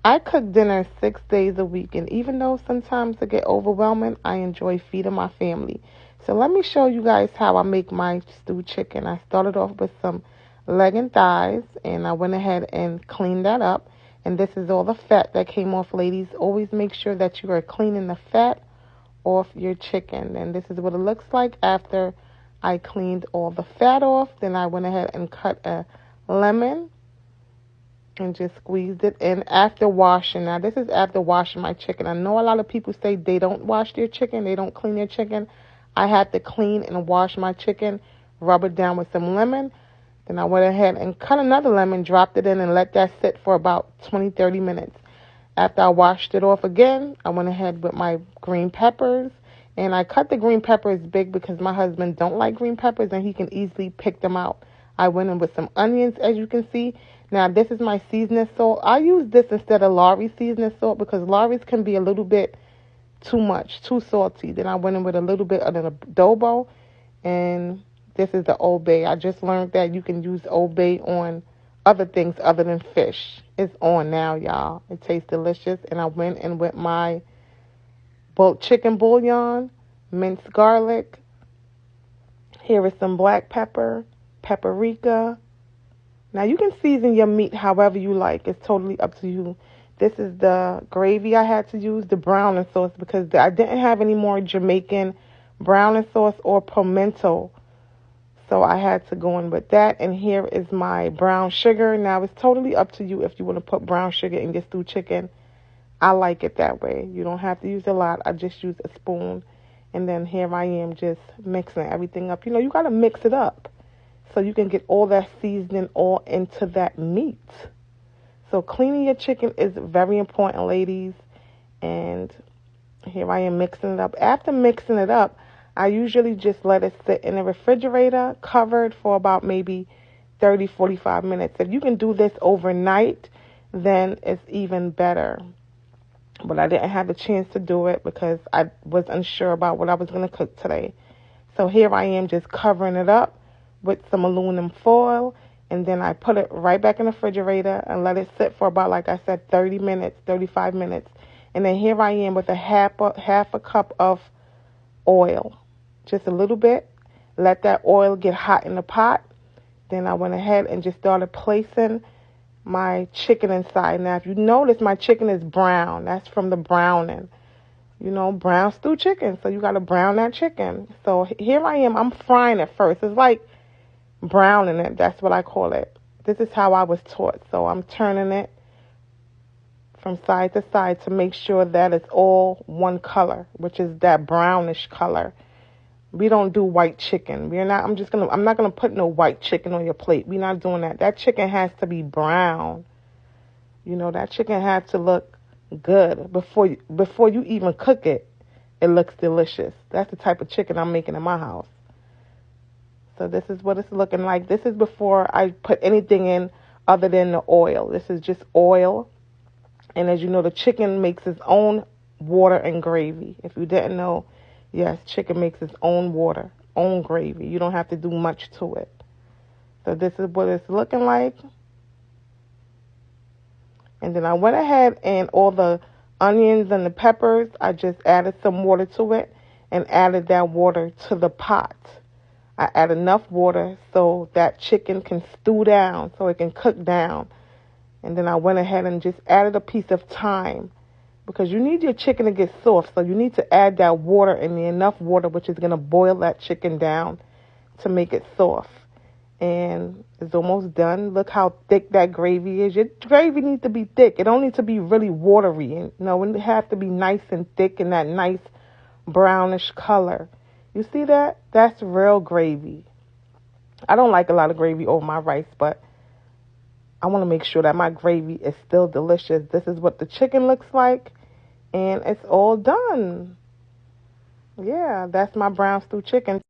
I cook dinner 6 days a week, and even though sometimes it get overwhelming, I enjoy feeding my family. So let me show you guys how I make my stewed chicken. I started off with some leg and thighs, and I went ahead and cleaned that up. And this is all the fat that came off, ladies. Always make sure that you are cleaning the fat off your chicken. And this is what it looks like after I cleaned all the fat off. Then I went ahead and cut a lemon and just squeezed it in after washing. Now, this is after washing my chicken. I know a lot of people say they don't wash their chicken, they don't clean their chicken. I had to clean and wash my chicken, rub it down with some lemon. Then I went ahead and cut another lemon, dropped it in, and let that sit for about 20, 30 minutes. After I washed it off again, I went ahead with my green peppers. And I cut the green peppers big because my husband don't like green peppers and he can easily pick them out. I went in with some onions, as you can see. Now, this is my seasoning salt. I use this instead of Lawry's seasoning salt because Lawry's can be a little bit too much, too salty. Then I went in with a little bit of the adobo, and this is the Old Bay. I just learned that you can use Old Bay on other things other than fish. It's on now, y'all. It tastes delicious. And I went in with my chicken bouillon, minced garlic. Here is some black pepper, paprika. Now, you can season your meat however you like. It's totally up to you. This is the gravy I had to use, the browning sauce, because I didn't have any more Jamaican browning sauce or pimento. So I had to go in with that. And here is my brown sugar. Now, it's totally up to you if you want to put brown sugar in your stewed chicken. I like it that way. You don't have to use a lot. I just use a spoon. And then here I am just mixing everything up. You know, you got to mix it up so you can get all that seasoning all into that meat. So cleaning your chicken is very important, ladies. And here I am mixing it up. After mixing it up, I usually just let it sit in the refrigerator covered for about maybe 30, 45 minutes. If you can do this overnight, then it's even better. But I didn't have the chance to do it because I was unsure about what I was going to cook today. So here I am just covering it up with some aluminum foil. And then I put it right back in the refrigerator and let it sit for about, like I said, 30 minutes, 35 minutes. And then here I am with a half a cup of oil, just a little bit. Let that oil get hot in the pot. Then I went ahead and just started placing my chicken inside. Now, if you notice, my chicken is brown. That's from the browning. You know, brown stewed chicken. So you got to brown that chicken. So here I am. I'm frying it first. It's like browning it. That's what I call it. This is how I was taught. So I'm turning it from side to side to make sure that it's all one color, which is that brownish color. We don't do white chicken. I'm not gonna put no white chicken on your plate. We're not doing that. That chicken has to be brown. You know, that chicken has to look good before you even cook it. It looks delicious. That's the type of chicken I'm making in my house. So this is what it's looking like. This is before I put anything in other than the oil. This is just oil. And as you know, the chicken makes its own water and gravy. If you didn't know, yes, chicken makes its own water, own gravy. You don't have to do much to it. So this is what it's looking like. And then I went ahead and all the onions and the peppers, I just added some water to it and added that water to the pot. I add enough water so that chicken can stew down, so it can cook down. And then I went ahead and just added a piece of thyme because you need your chicken to get soft. So you need to add that water in there, enough water, which is going to boil that chicken down to make it soft. And it's almost done. Look how thick that gravy is. Your gravy needs to be thick. It don't need to be really watery. And, it has to be nice and thick and that nice brownish color. You see that? That's real gravy. I don't like a lot of gravy over my rice, but I want to make sure that my gravy is still delicious. This is what the chicken looks like, and it's all done. Yeah, that's my brown stew chicken.